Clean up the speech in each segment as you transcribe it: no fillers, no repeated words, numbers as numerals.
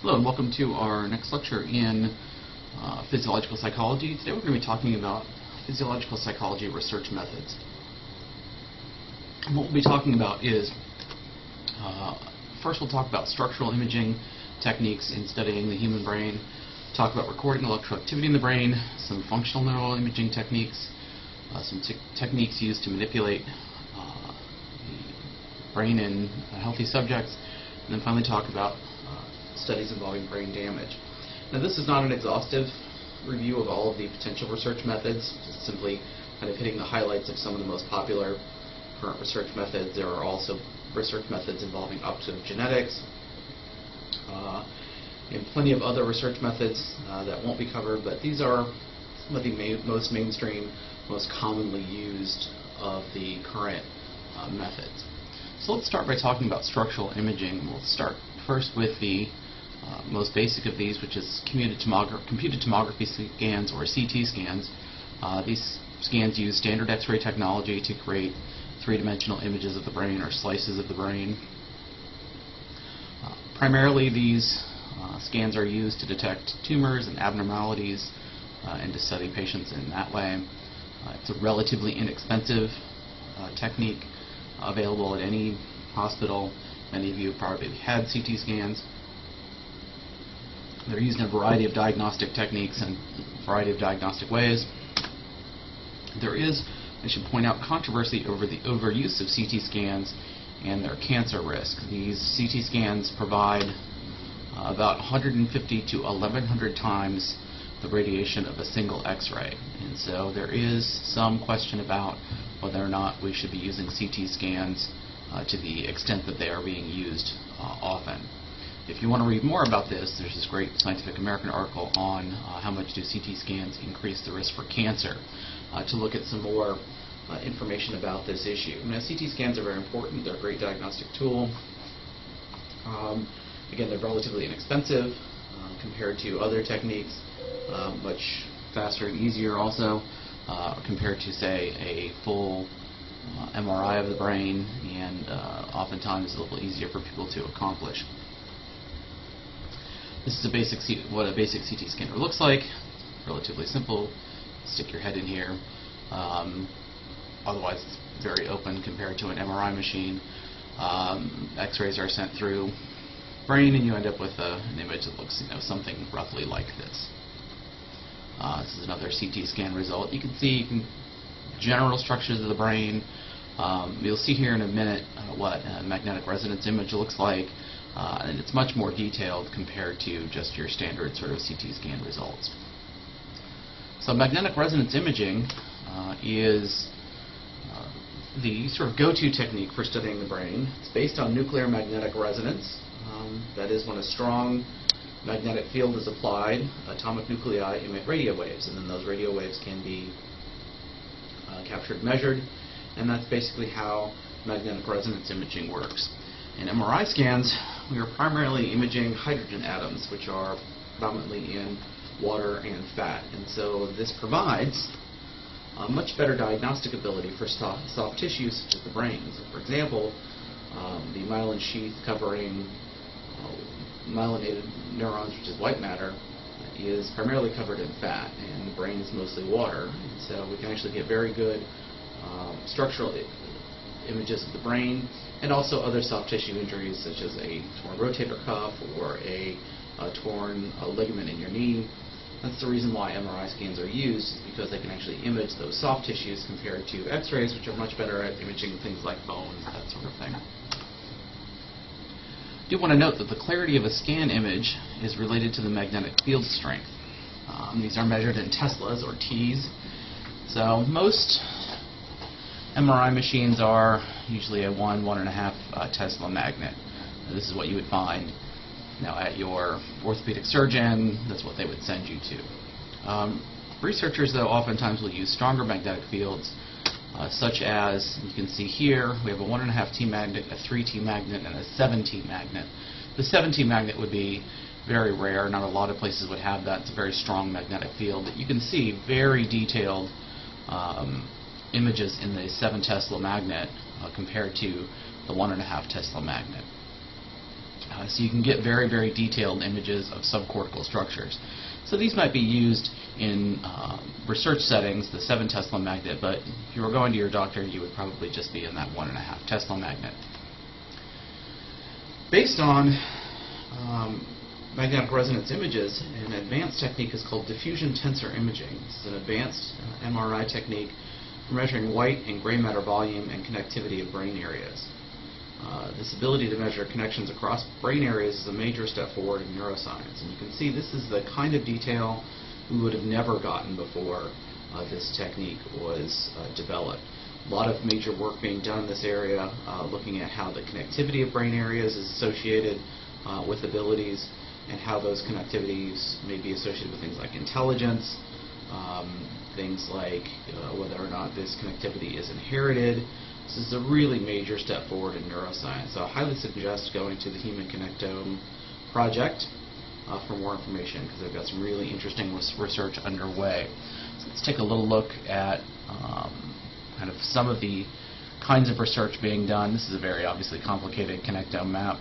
Hello and welcome to our next lecture in physiological psychology. Today we're going to be talking about physiological psychology research methods. And what we'll be talking about is, first we'll talk about structural imaging techniques in studying the human brain, talk about recording electroactivity in the brain, some functional neuroimaging techniques, some techniques used to manipulate the brain in healthy subjects, and then finally talk about studies involving brain damage. Now, this is not an exhaustive review of all of the potential research methods, just simply kind of hitting the highlights of some of the most popular current research methods. There are also research methods involving optical genetics, and plenty of other research methods that won't be covered, but these are some of the most mainstream, most commonly used of the current methods. So let's start by talking about structural imaging. We'll start first with the most basic of these, which is computed tomography scans, or CT scans. These scans use standard X-ray technology to create three-dimensional images of the brain, or slices of the brain. Primarily, these scans are used to detect tumors and abnormalities and to study patients in that way. It's a relatively inexpensive technique available at any hospital. Many of you have probably had CT scans. They're used in a variety of diagnostic techniques and a variety of diagnostic ways. There is, I should point out, controversy over the overuse of CT scans and their cancer risk. These CT scans provide about 150 to 1,100 times the radiation of a single X-ray. And so there is some question about whether or not we should be using CT scans to the extent that they are being used often. If you want to read more about this, there's this great Scientific American article on how much do CT scans increase the risk for cancer, to look at some more information about this issue. Now, CT scans are very important. They're a great diagnostic tool. Again, they're relatively inexpensive compared to other techniques, much faster and easier also compared to, say, a full MRI of the brain, and oftentimes a little easier for people to accomplish. This is what a basic CT scanner looks like. Relatively simple. Stick your head in here. Otherwise, it's very open compared to an MRI machine. X-rays are sent through brain, and you end up with an image that looks, something roughly like this. This is another CT scan result. You can see general structures of the brain. You'll see here in a minute what a magnetic resonance image looks like, and it's much more detailed compared to just your standard sort of CT scan results. So magnetic resonance imaging is the sort of go-to technique for studying the brain. It's based on nuclear magnetic resonance. That is, when a strong magnetic field is applied, atomic nuclei emit radio waves, and then those radio waves can be captured and measured, and that's basically how magnetic resonance imaging works. In MRI scans, we are primarily imaging hydrogen atoms, which are predominantly in water and fat, and so this provides a much better diagnostic ability for soft tissues such as the brain. So, for example, the myelin sheath covering myelinated neurons, which is white matter, is primarily covered in fat, and the brain is mostly water. And so we can actually get very good structural images of the brain, and also other soft tissue injuries such as a torn rotator cuff or a torn ligament in your knee. That's the reason why MRI scans are used, is because they can actually image those soft tissues compared to X-rays, which are much better at imaging things like bones, that sort of thing. I do want to note that the clarity of a scan image is related to the magnetic field strength. These are measured in Teslas, or Ts. So most MRI machines are usually a 1.5 Tesla magnet. This is what you would find at your orthopedic surgeon. That's what they would send you to. Researchers, though, oftentimes will use stronger magnetic fields, such as, you can see here, we have a 1.5 T magnet, a 3 T magnet, and a 7 T magnet. The 7 T magnet would be very rare. Not a lot of places would have that. It's a very strong magnetic field. But you can see very detailed images in the 7 Tesla magnet compared to the 1.5 Tesla magnet. So you can get very, very detailed images of subcortical structures. So these might be used in research settings, the 7 Tesla magnet, but if you were going to your doctor, you would probably just be in that 1.5 Tesla magnet. Based on magnetic resonance images, an advanced technique is called diffusion tensor imaging. This is an advanced MRI technique for measuring white and gray matter volume and connectivity of brain areas. This ability to measure connections across brain areas is a major step forward in neuroscience. And you can see this is the kind of detail we would have never gotten before this technique was developed. A lot of major work being done in this area, looking at how the connectivity of brain areas is associated with abilities, and how those connectivities may be associated with things like intelligence, things like whether or not this connectivity is inherited. This is a really major step forward in neuroscience. So I highly suggest going to the Human Connectome project for more information, because they've got some really interesting research underway. So let's take a little look at kind of some of the kinds of research being done. This is a very obviously complicated connectome map.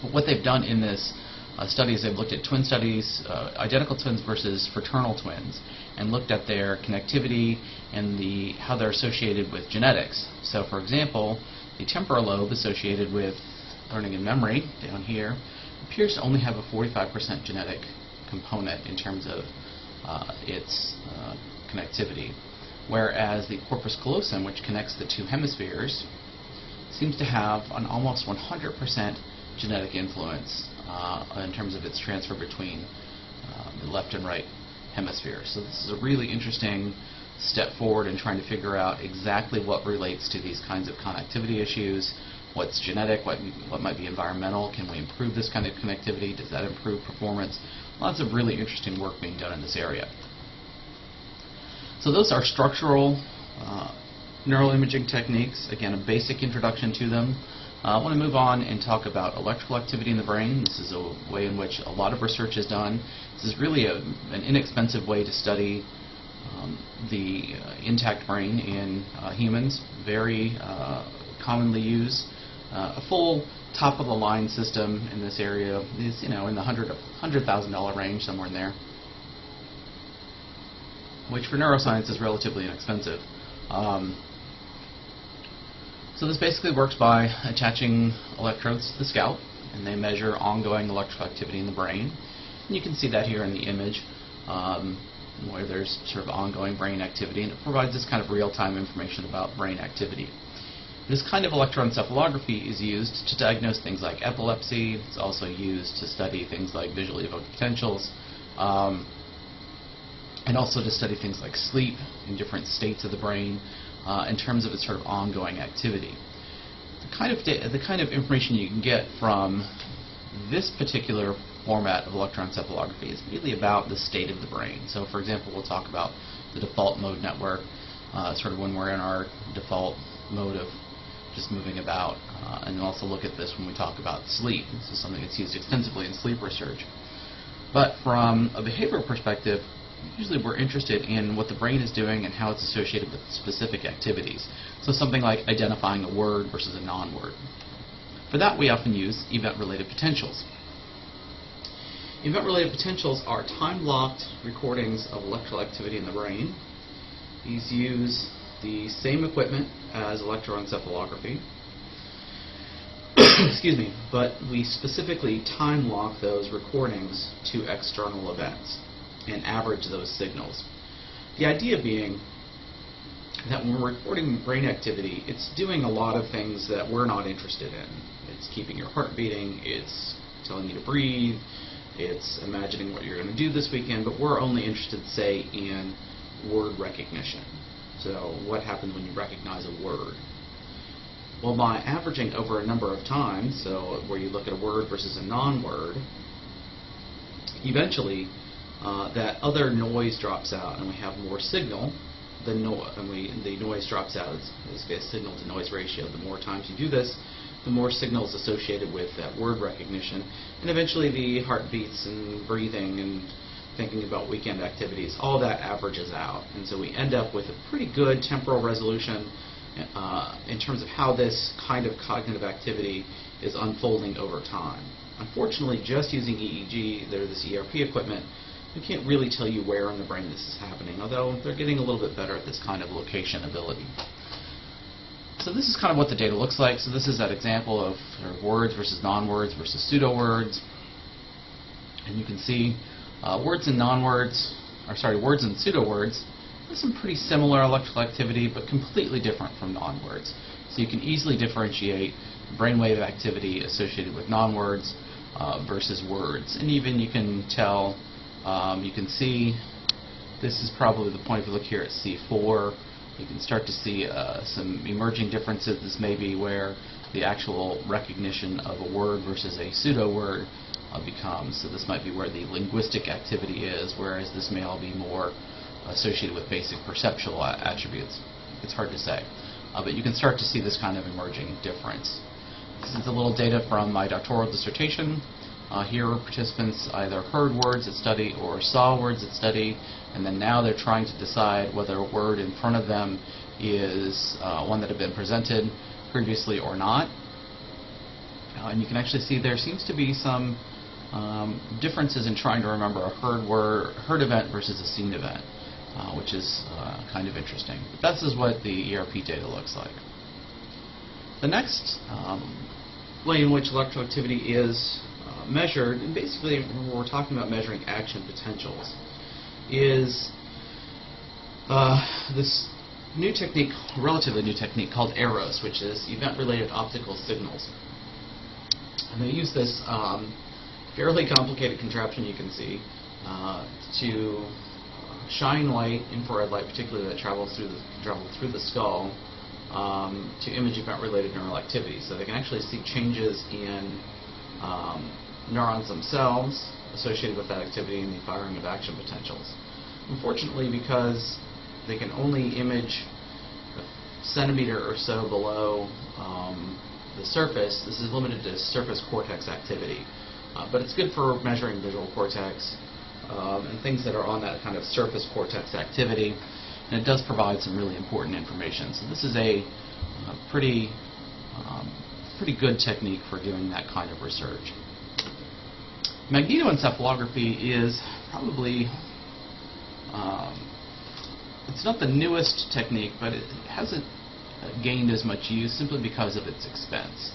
But what they've done in this study is they've looked at twin studies, identical twins versus fraternal twins, and looked at their connectivity and how they're associated with genetics. So for example, the temporal lobe associated with learning and memory down here appears to only have a 45% genetic component in terms of its connectivity, whereas the corpus callosum, which connects the two hemispheres, seems to have an almost 100% genetic influence in terms of its transfer between the left and right hemispheres. So this is a really interesting step forward in trying to figure out exactly what relates to these kinds of connectivity issues. What's genetic, what might be environmental, can we improve this kind of connectivity, does that improve performance? Lots of really interesting work being done in this area. So those are structural neuroimaging techniques. Again, a basic introduction to them. I want to move on and talk about electrical activity in the brain. This is a way in which a lot of research is done. This is really an inexpensive way to study the intact brain in humans. Very commonly used. A full top-of-the-line system in this area is, in the $100,000 range, somewhere in there, which for neuroscience is relatively inexpensive. So this basically works by attaching electrodes to the scalp, and they measure ongoing electrical activity in the brain. And you can see that here in the image, where there's sort of ongoing brain activity, and it provides this kind of real-time information about brain activity. This kind of electroencephalography is used to diagnose things like epilepsy. It's also used to study things like visually evoked potentials, and also to study things like sleep in different states of the brain in terms of its sort of ongoing activity. The kind of information you can get from this particular format of electroencephalography is really about the state of the brain. So for example, we'll talk about the default mode network, sort of when we're in our default mode of just moving about, and then also look at this when we talk about sleep. This is something that's used extensively in sleep research. But from a behavioral perspective, usually we're interested in what the brain is doing and how it's associated with specific activities. So something like identifying a word versus a non-word. For that, we often use event-related potentials. Event-related potentials are time-locked recordings of electrical activity in the brain. These use the same equipment as electroencephalography, excuse me, but we specifically time-lock those recordings to external events and average those signals. The idea being that when we're recording brain activity, it's doing a lot of things that we're not interested in. It's keeping your heart beating, it's telling you to breathe, it's imagining what you're going to do this weekend, but we're only interested, say, in word recognition. So what happens when you recognize a word? Well, by averaging over a number of times, so where you look at a word versus a non-word, eventually that other noise drops out and we have more signal. The noise drops out. It's basically a signal to noise ratio. The more times you do this, the more signals associated with that word recognition, and eventually the heartbeats and breathing and thinking about weekend activities, all that averages out, and so we end up with a pretty good temporal resolution in terms of how this kind of cognitive activity is unfolding over time. Unfortunately, just using EEG, this ERP equipment, we can't really tell you where in the brain this is happening, although they're getting a little bit better at this kind of location ability. So this is kind of what the data looks like. So this is that example of words versus non-words versus pseudo-words. And you can see words and non-words, or sorry, words and pseudo-words, have some pretty similar electrical activity, but completely different from non-words. So you can easily differentiate brainwave activity associated with non-words versus words. And even you can tell, you can see, this is probably the point if you look here at C4, you can start to see some emerging differences. This may be where the actual recognition of a word versus a pseudo-word becomes. So this might be where the linguistic activity is, whereas this may all be more associated with basic perceptual attributes. It's hard to say. But you can start to see this kind of emerging difference. This is a little data from my doctoral dissertation. Here participants either heard words at study or saw words at study, and then now they're trying to decide whether a word in front of them is one that had been presented previously or not. And you can actually see there seems to be some differences in trying to remember a heard event versus a seen event, which is kind of interesting. But this is what the ERP data looks like. The next way in which electrical activity is measured, and basically when we're talking about measuring action potentials, is this new technique, relatively new technique, called EROS, which is event-related optical signals. And they use this fairly complicated contraption, you can see, to shine light, infrared light particularly, that travels through the skull to image event-related neural activity. So they can actually see changes in neurons themselves associated with that activity and the firing of action potentials. Unfortunately, because they can only image a centimeter or so below the surface, this is limited to surface cortex activity. But it's good for measuring visual cortex and things that are on that kind of surface cortex activity, and it does provide some really important information. So this is a pretty good technique for doing that kind of research. Magnetoencephalography is probably, it's not the newest technique, but it hasn't gained as much use simply because of its expense.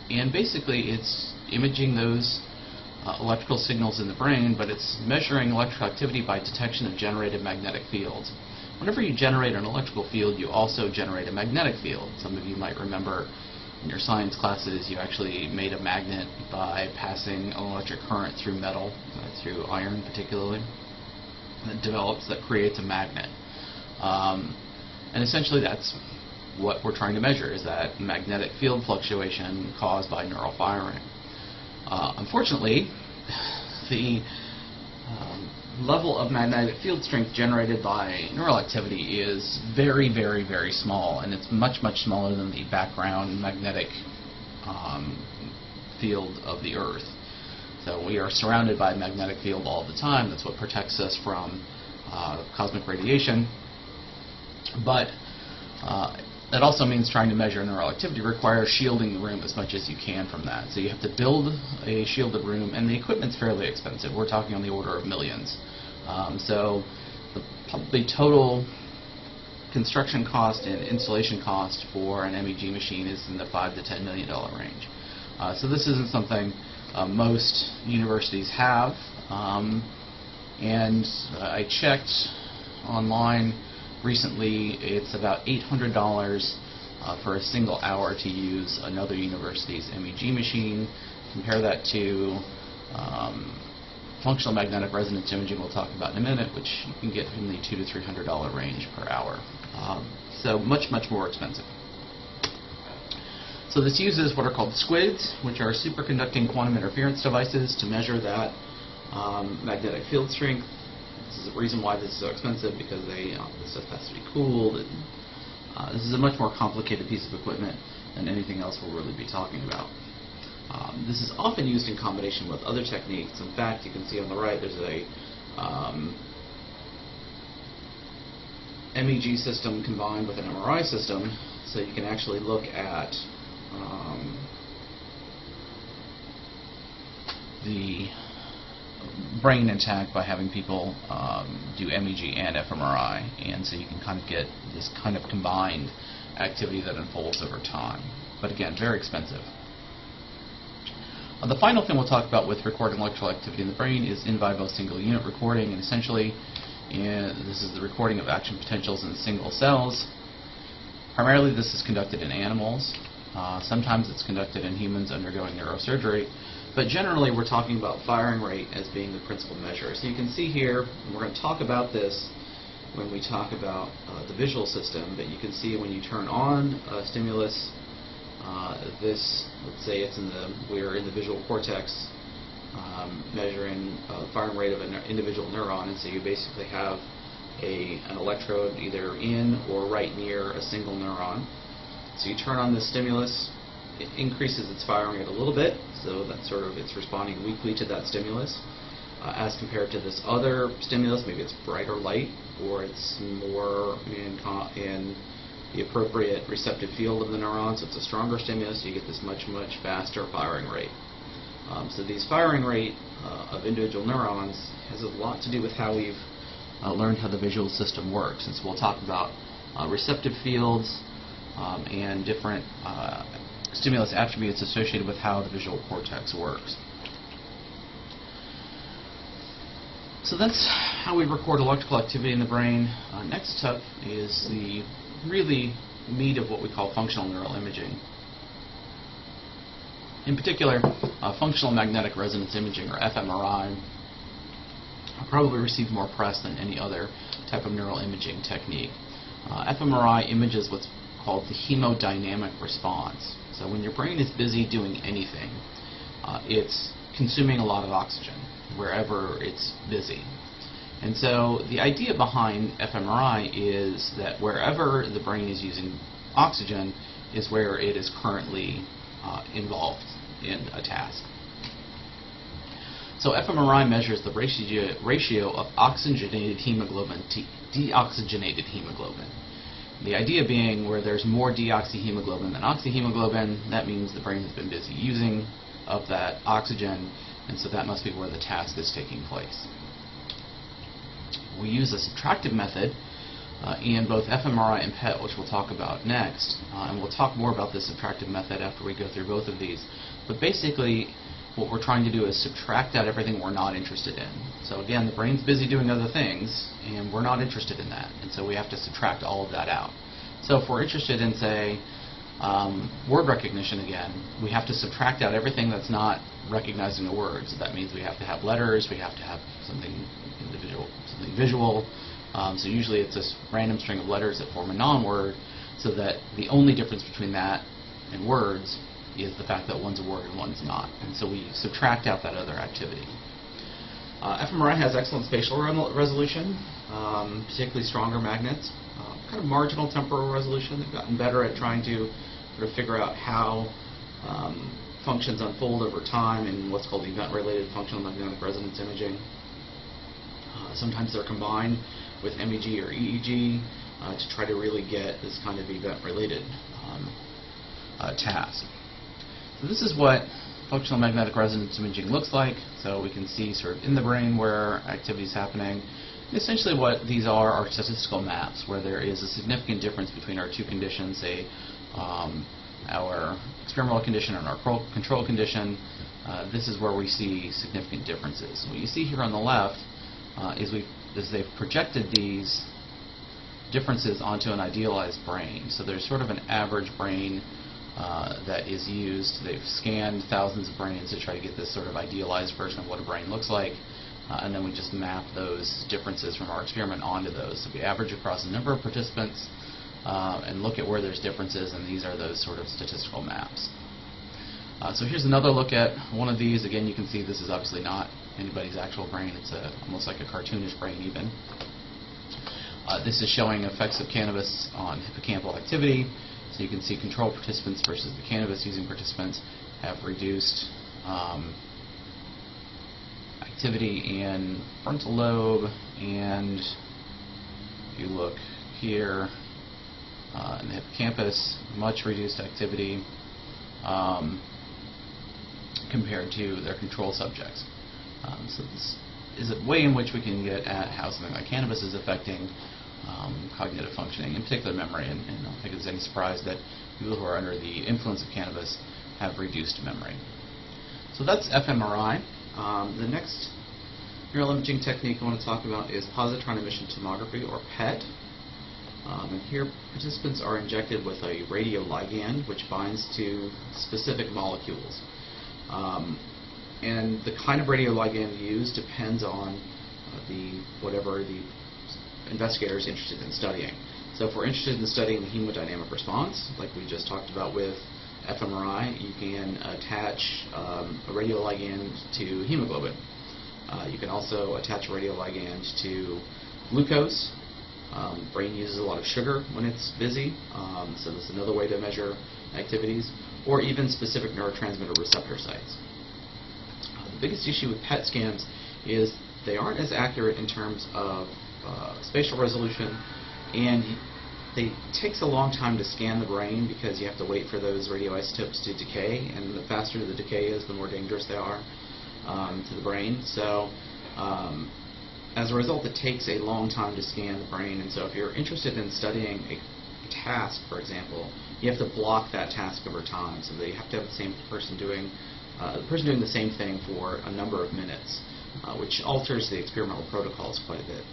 And basically it's imaging those electrical signals in the brain, but it's measuring electrical activity by detection of generated magnetic fields. Whenever you generate an electrical field, you also generate a magnetic field. Some of you might remember in your science classes you actually made a magnet by passing an electric current through metal, through iron particularly, that creates a magnet. And essentially that's what we're trying to measure, is that magnetic field fluctuation caused by neural firing. Unfortunately, the level of magnetic field strength generated by neural activity is very, very, very small, and it's much, much smaller than the background magnetic field of the Earth. So we are surrounded by a magnetic field all the time. That's what protects us from cosmic radiation. But that also means trying to measure neural activity requires shielding the room as much as you can from that. So you have to build a shielded room, and the equipment's fairly expensive. We're talking on the order of millions. So the total construction cost and installation cost for an MEG machine is in the $5 to $10 million range. So this isn't something most universities have. And I checked online recently, it's about $800 for a single hour to use another university's MEG machine. Compare that to functional magnetic resonance imaging we'll talk about in a minute, which you can get in the $200 to $300 range per hour. So much, much more expensive. So this uses what are called SQUIDs, which are superconducting quantum interference devices, to measure that magnetic field strength. This is the reason why this is so expensive, because this stuff has to be cooled. And, this is a much more complicated piece of equipment than anything else we'll really be talking about. This is often used in combination with other techniques. In fact, you can see on the right there's a MEG system combined with an MRI system, so you can actually look at the brain intact by having people do MEG and fMRI, and so you can kind of get this kind of combined activity that unfolds over time. But again, very expensive. The final thing we'll talk about with recording electrical activity in the brain is in vivo single unit recording, and essentially this is the recording of action potentials in single cells. Primarily this is conducted in animals. Sometimes it's conducted in humans undergoing neurosurgery, but generally we're talking about firing rate as being the principal measure. So you can see here, and we're going to talk about this when we talk about the visual system, but you can see when you turn on a stimulus, this, let's say we're in the visual cortex measuring firing rate of an individual neuron, and so you basically have an electrode either in or right near a single neuron. So you turn on this stimulus, it increases its firing rate a little bit, so that's sort of it's responding weakly to that stimulus, as compared to this other stimulus. Maybe it's brighter light, or it's more in the appropriate receptive field of the neuron, so it's a stronger stimulus, so you get this much faster firing rate. So these firing rate of individual neurons has a lot to do with how we've learned how the visual system works, and so we'll talk about receptive fields and different stimulus attributes associated with how the visual cortex works. So that's how we record electrical activity in the brain. Next up is the really meat of what we call functional neuroimaging. In particular, functional magnetic resonance imaging, or fMRI, probably receives more press than any other type of neural imaging technique. fMRI images what's called the hemodynamic response. So when your brain is busy doing anything, it's consuming a lot of oxygen wherever it's busy. And so the idea behind fMRI is that wherever the brain is using oxygen is where it is currently involved in a task. So fMRI measures the ratio of oxygenated hemoglobin to deoxygenated hemoglobin. The idea being where there's more deoxyhemoglobin than oxyhemoglobin, that means the brain has been busy using of that oxygen, and so that must be where the task is taking place. We use a subtractive method in both fMRI and PET, which we'll talk about next, and we'll talk more about the subtractive method after we go through both of these. But basically, what we're trying to do is subtract out everything we're not interested in. So again, the brain's busy doing other things, and we're not interested in that, and so we have to subtract all of that out. So if we're interested in, say, word recognition again, we have to subtract out everything that's not recognizing the words. So that means we have to have letters, we have to have something individual, something visual. So usually it's this random string of letters that form a non-word, so that the only difference between that and words is the fact that one's a word and one's not. And so we subtract out that other activity. fMRI has excellent spatial resolution, particularly stronger magnets. Kind of marginal temporal resolution. They've gotten better at trying to sort of figure out how functions unfold over time in what's called event-related functional magnetic resonance imaging. Sometimes they're combined with MEG or EEG to try to really get this kind of event-related task. So this is what functional magnetic resonance imaging looks like. So we can see sort of in the brain where activity is happening. And essentially what these are statistical maps where there is a significant difference between our two conditions, say our experimental condition and our control condition. This is where we see significant differences. What you see here on the left is they've projected these differences onto an idealized brain. So there's sort of an average brain that is used. They've scanned thousands of brains to try to get this sort of idealized version of what a brain looks like, and then we just map those differences from our experiment onto those. So we average across a number of participants and look at where there's differences, and these are those sort of statistical maps. So here's another look at one of these. Again, you can see this is obviously not anybody's actual brain. It's almost like a cartoonish brain even. This is showing effects of cannabis on hippocampal activity. So you can see control participants versus the cannabis-using participants have reduced activity in frontal lobe, and if you look here in the hippocampus, much reduced activity. compared to their control subjects. So this is a way in which we can get at how something like cannabis is affecting cognitive functioning, in particular memory, and I don't think it's any surprise that people who are under the influence of cannabis have reduced memory. So that's fMRI. The next neuroimaging technique I want to talk about is positron emission tomography, or PET. And here participants are injected with a radioligand which binds to specific molecules. And the kind of radioligand used depends on whatever the investigator is interested in studying. So if we're interested in studying the hemodynamic response, like we just talked about with fMRI, you can attach a radioligand to hemoglobin. You can also attach a radioligand to glucose. Brain uses a lot of sugar when it's busy, so that's another way to measure activities, or even specific neurotransmitter receptor sites. The biggest issue with PET scans is they aren't as accurate in terms of spatial resolution, and it takes a long time to scan the brain because you have to wait for those radioisotopes to decay, and the faster the decay is, the more dangerous they are to the brain. So as a result, it takes a long time to scan the brain, and so if you're interested in studying a task, for example, you have to block that task over time, so that you have to have the same person doing the same thing for a number of minutes, which alters the experimental protocols quite a bit.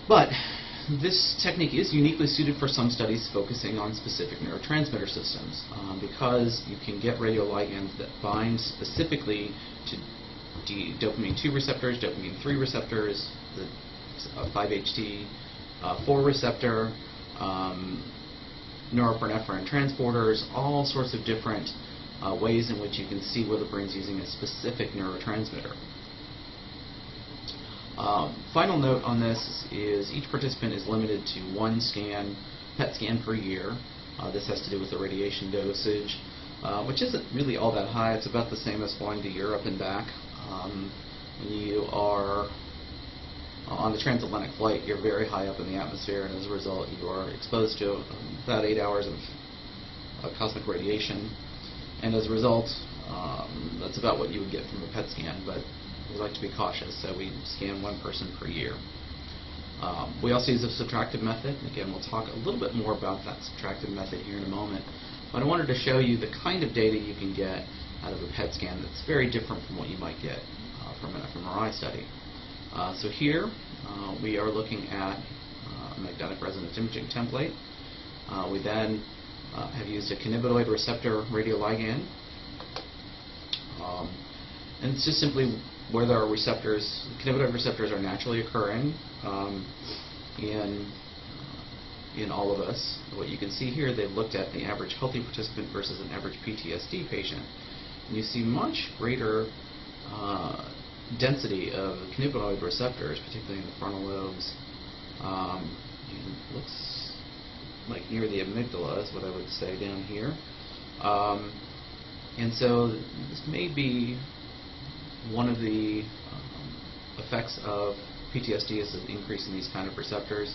But this technique is uniquely suited for some studies focusing on specific neurotransmitter systems, because you can get radioligands that bind specifically to dopamine 2 receptors, dopamine 3 receptors, the 5-HT4 receptor, norepinephrine transporters, all sorts of different ways in which you can see whether the brain's using a specific neurotransmitter. Final note on this is each participant is limited to 1 PET scan per year. This has to do with the radiation dosage, which isn't really all that high. It's about the same as flying to Europe and back. When you are on the transatlantic flight, you're very high up in the atmosphere, and as a result, you are exposed to about 8 hours of cosmic radiation. And as a result, that's about what you would get from a PET scan, but we like to be cautious, so we scan 1 person per year. We also use a subtractive method. Again, we'll talk a little bit more about that subtractive method here in a moment. But I wanted to show you the kind of data you can get out of a PET scan that's very different from what you might get from an fMRI study. So here we are looking at a magnetic resonance imaging template. We then have used a cannabinoid receptor radioligand. And it's just simply where there are receptors. Cannabinoid receptors are naturally occurring in all of us. What you can see here, they've looked at the average healthy participant versus an average PTSD patient. And you see much greater density of cannabinoid receptors, particularly in the frontal lobes. It looks like near the amygdala is what I would say down here. And so this may be one of the effects of PTSD is an increase in these kind of receptors.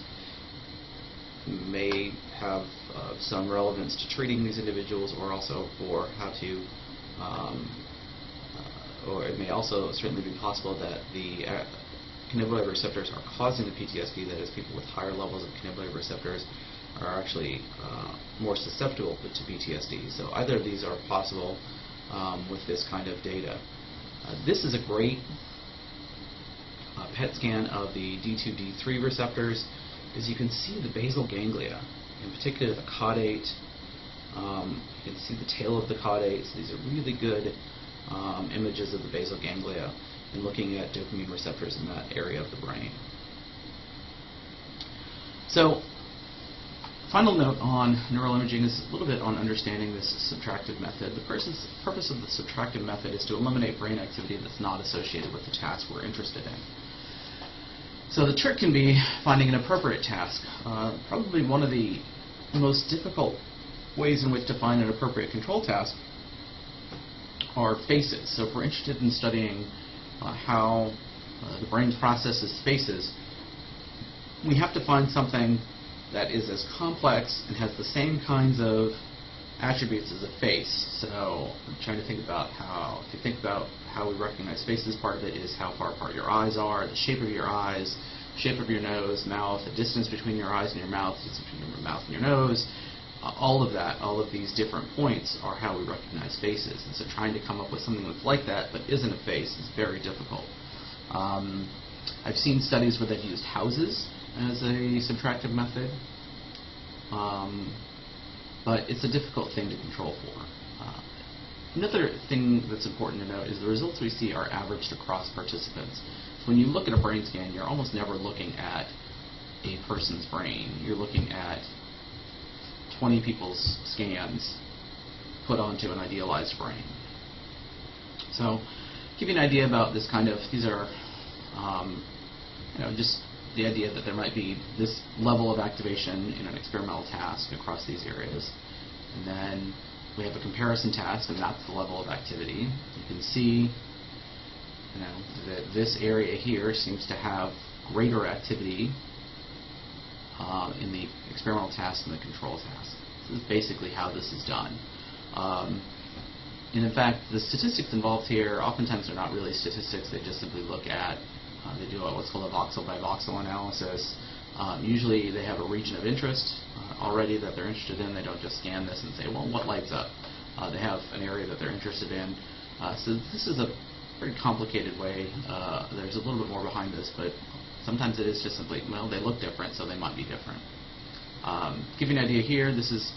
May have some relevance to treating these individuals, or also for how to, or it may also certainly be possible that the cannabinoid receptors are causing the PTSD, that is, people with higher levels of cannabinoid receptors are actually more susceptible to PTSD. So either of these are possible with this kind of data. This is a great PET scan of the D2, D3 receptors, because you can see the basal ganglia, in particular the caudate. You can see the tail of the caudate. So these are really good images of the basal ganglia in looking at dopamine receptors in that area of the brain. So, final note on neuroimaging is a little bit on understanding this subtractive method. The purpose of the subtractive method is to eliminate brain activity that's not associated with the task we're interested in. So the trick can be finding an appropriate task. Probably one of the most difficult ways in which to find an appropriate control task are faces. So if we're interested in studying how the brain processes faces, we have to find something that is as complex and has the same kinds of attributes is a face. So I'm trying to think about how, if you think about how we recognize faces, part of it is how far apart your eyes are, the shape of your eyes, shape of your nose, mouth, the distance between your eyes and your mouth, the distance between your mouth and your nose. All of that, all of these different points are how we recognize faces. And so trying to come up with something that's like that but isn't a face is very difficult. I've seen studies where they've used houses as a subtractive method, but it's a difficult thing to control for. Another thing that's important to note is the results we see are averaged across participants. So when you look at a brain scan, you're almost never looking at a person's brain. You're looking at 20 people's scans put onto an idealized brain. So give you an idea about this kind of, these are just the idea that there might be this level of activation in an experimental task across these areas. And then we have a comparison task, and that's the level of activity. You can see that this area here seems to have greater activity in the experimental task than the control task. This is basically how this is done. And in fact, the statistics involved here, oftentimes are not really statistics. They just simply look at, they do what's called a voxel by voxel analysis. Usually they have a region of interest already that they're interested in. They don't just scan this and say, well, what lights up? They have an area that they're interested in. So this is a pretty complicated way. There's a little bit more behind this, but sometimes it is just simply, well, they look different, so they might be different. Give you an idea here, this is,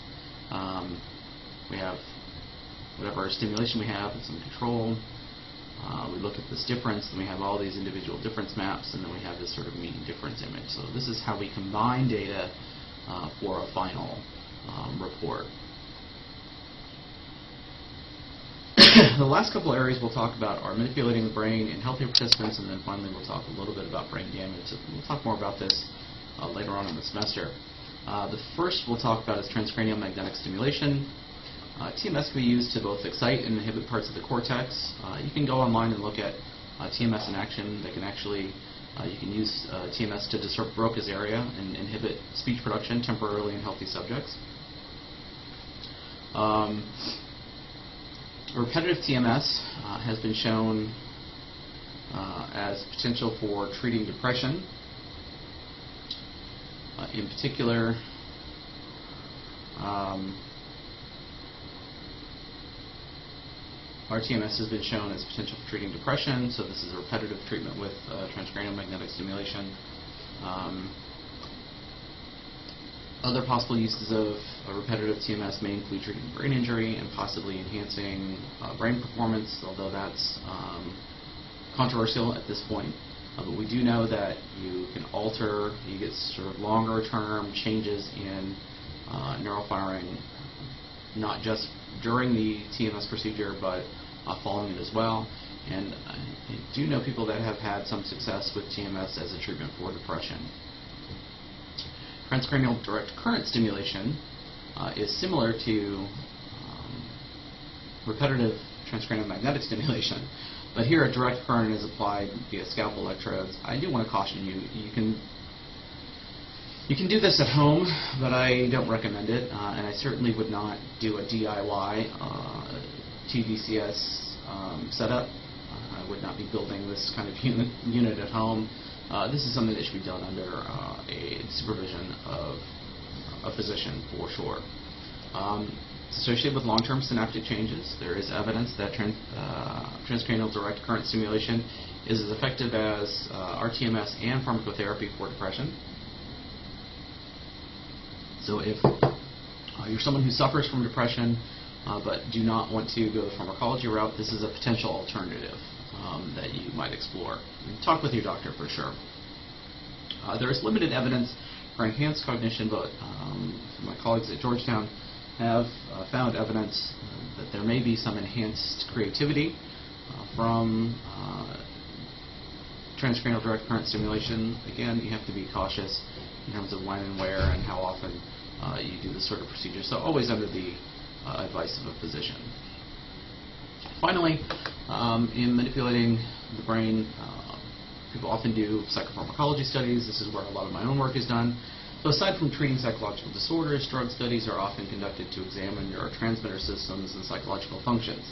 we have whatever stimulation we have and some control. We look at this difference, and we have all these individual difference maps, and then we have this sort of mean difference image. So this is how we combine data for a final report. The last couple areas we'll talk about are manipulating the brain in healthy participants, and then finally we'll talk a little bit about brain damage. So we'll talk more about this later on in the semester. The first we'll talk about is transcranial magnetic stimulation. TMS can be used to both excite and inhibit parts of the cortex. You can go online and look at TMS in action. They can actually, you can use TMS to disrupt Broca's area and inhibit speech production temporarily in healthy subjects. Repetitive TMS has been shown as potential for treating depression. In particular, RTMS has been shown as potential for treating depression, so this is a repetitive treatment with transcranial magnetic stimulation. Other possible uses of repetitive TMS may include treating brain injury and possibly enhancing brain performance, although that's controversial at this point. But we do know that you can alter, you get sort of longer term changes in neural firing, not just during the TMS procedure, but following it as well. And I do know people that have had some success with TMS as a treatment for depression. Transcranial direct current stimulation is similar to repetitive transcranial magnetic stimulation, but here a direct current is applied via scalp electrodes. I do want to caution you, you can do this at home, but I don't recommend it, and I certainly would not do a DIY TVCS setup. I would not be building this kind of unit at home. This is something that should be done under a supervision of a physician for sure. It's associated with long-term synaptic changes. There is evidence that transcranial direct current stimulation is as effective as RTMS and pharmacotherapy for depression. So if you're someone who suffers from depression but do not want to go the pharmacology route, this is a potential alternative that you might explore. Talk with your doctor for sure. There is limited evidence for enhanced cognition, but my colleagues at Georgetown have found evidence that there may be some enhanced creativity from transcranial direct current stimulation. Again, you have to be cautious in terms of when and where and how often you do this sort of procedure, so always under the advice of a physician. Finally, in manipulating the brain, people often do psychopharmacology studies. This is where a lot of my own work is done. So aside from treating psychological disorders, drug studies are often conducted to examine neurotransmitter systems and psychological functions.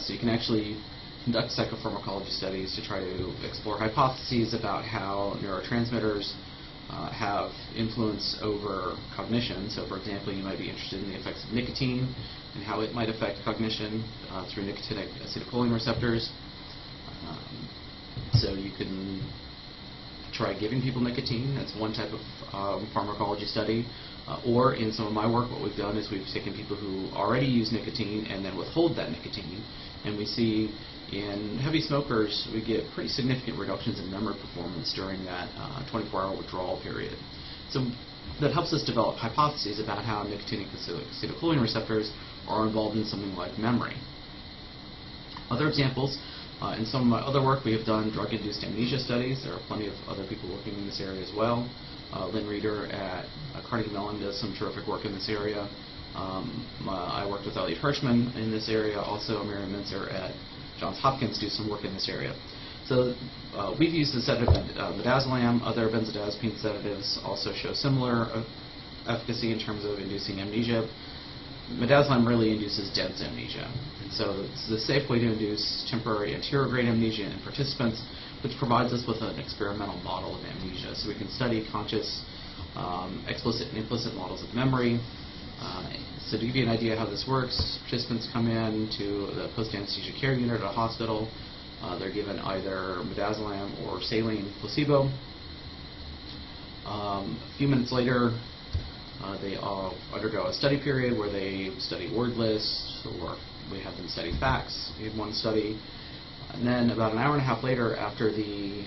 So you can actually conduct psychopharmacology studies to try to explore hypotheses about how neurotransmitters have influence over cognition. So for example, you might be interested in the effects of nicotine and how it might affect cognition through nicotinic acetylcholine receptors. So you can try giving people nicotine. That's one type of pharmacology study. Or in some of my work, what we've done is we've taken people who already use nicotine and then withhold that nicotine. And we see in heavy smokers, we get pretty significant reductions in memory performance during that 24-hour withdrawal period. So that helps us develop hypotheses about how nicotinic acetylcholine receptors are involved in something like memory. Other examples, in some of my other work, we have done drug-induced amnesia studies. There are plenty of other people working in this area as well. Lynn Reeder at Carnegie Mellon does some terrific work in this area. I worked with Elliot Hirschman in this area. Also, Miriam Minzer at Johns Hopkins do some work in this area. So we've used the sedative midazolam. Other benzodiazepine sedatives also show similar efficacy in terms of inducing amnesia. Midazolam really induces dense amnesia. And so it's the safe way to induce temporary anterograde amnesia in participants, which provides us with an experimental model of amnesia. So we can study conscious, explicit and implicit models of memory. So to give you an idea how this works, participants come in to the post-anesthesia care unit at a hospital. They're given either midazolam or saline placebo. A few minutes later, they all undergo a study period where they study word lists, or we have them study facts in one study. And then about an hour and a half later, after the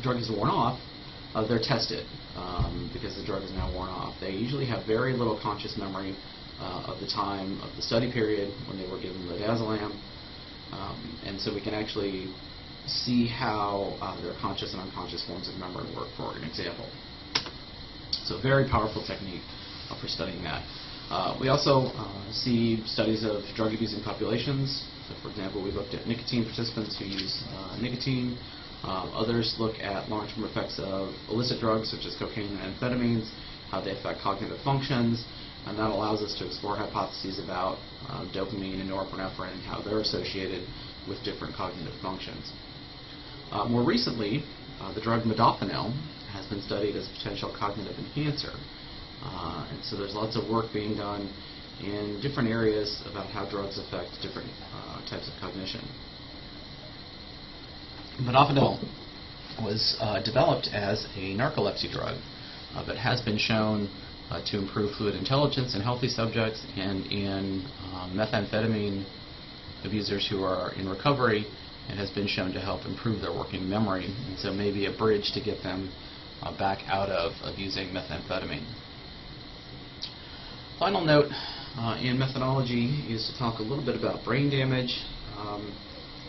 drug is worn off, they're tested because the drug is now worn off. They usually have very little conscious memory of the time of the study period when they were given midazolam. And so we can actually see how their conscious and unconscious forms of memory work, for an example. So a very powerful technique for studying that. We also see studies of drug-abusing populations. So for example, we looked at nicotine participants who use nicotine. Others look at long-term effects of illicit drugs such as cocaine and amphetamines, how they affect cognitive functions, and that allows us to explore hypotheses about dopamine and norepinephrine and how they're associated with different cognitive functions. More recently, the drug modafinil has been studied as a potential cognitive enhancer. And so there's lots of work being done in different areas about how drugs affect different types of cognition. Modafinil was developed as a narcolepsy drug, but has been shown to improve fluid intelligence in healthy subjects, and in methamphetamine abusers who are in recovery, it has been shown to help improve their working memory, and so maybe a bridge to get them back out of using methamphetamine. Final note in methodology is to talk a little bit about brain damage.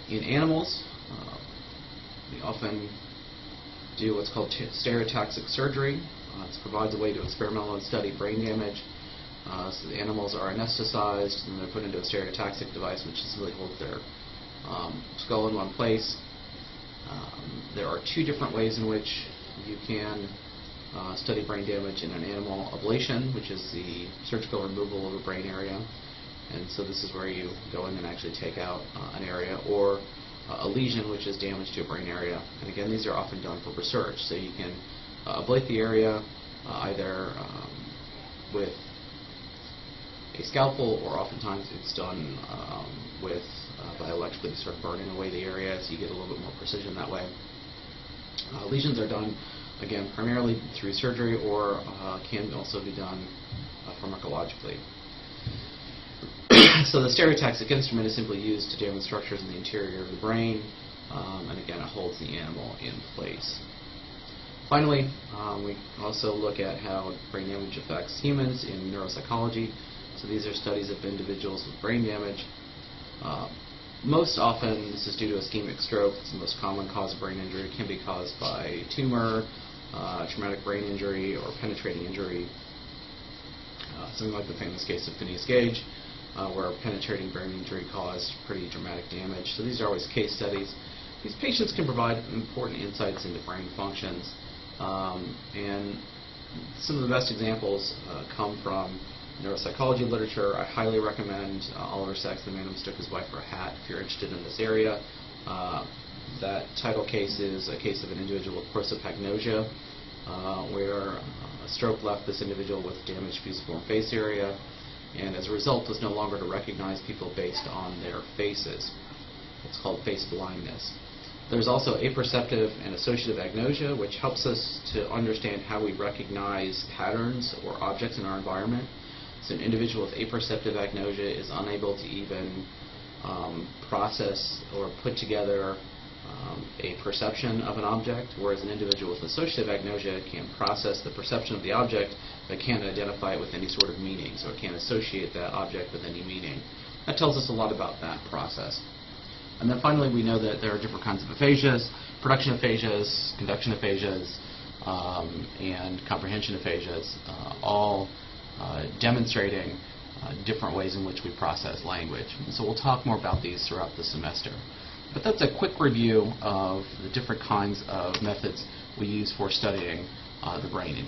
In animals, we often do what's called stereotaxic surgery. It provides a way to experimentally study brain damage. So the animals are anesthetized and they're put into a stereotaxic device, which simply holds their skull in one place. There are two different ways in which you can study brain damage in an animal: ablation, which is the surgical removal of a brain area, and so this is where you go in and actually take out an area, or a lesion, which is damage to a brain area. And again, these are often done for research, so you can ablate the area either with a scalpel, or oftentimes it's done with by electrically sort of burning away the area, so you get a little bit more precision that way. Lesions are done, again, primarily through surgery, or can also be done pharmacologically. So the stereotaxic instrument is simply used to damage structures in the interior of the brain, and again, it holds the animal in place. Finally, we also look at how brain damage affects humans in neuropsychology. So these are studies of individuals with brain damage. Most often, this is due to ischemic stroke. It's the most common cause of brain injury. It can be caused by tumor, traumatic brain injury, or penetrating injury. Something like the famous case of Phineas Gage, where penetrating brain injury caused pretty dramatic damage. So these are always case studies. These patients can provide important insights into brain functions, and Some of the best examples come from neuropsychology literature. I highly recommend Oliver Sacks' The Man Who Mistook His Wife for a Hat if you're interested in this area. That title case is a case of an individual with prosopagnosia, where a stroke left this individual with damaged fusiform face area, and as a result was no longer to recognize people based on their faces. It's called face blindness. There's also aperceptive and associative agnosia, which helps us to understand how we recognize patterns or objects in our environment. So an individual with aperceptive agnosia is unable to even process or put together a perception of an object, whereas an individual with associative agnosia can process the perception of the object but can't identify it with any sort of meaning, so it can't associate that object with any meaning. That tells us a lot about that process. And then finally, we know that there are different kinds of aphasias: production aphasias, conduction aphasias, and comprehension aphasias, all demonstrating different ways in which we process language. And so we'll talk more about these throughout the semester. But that's a quick review of the different kinds of methods we use for studying the brain.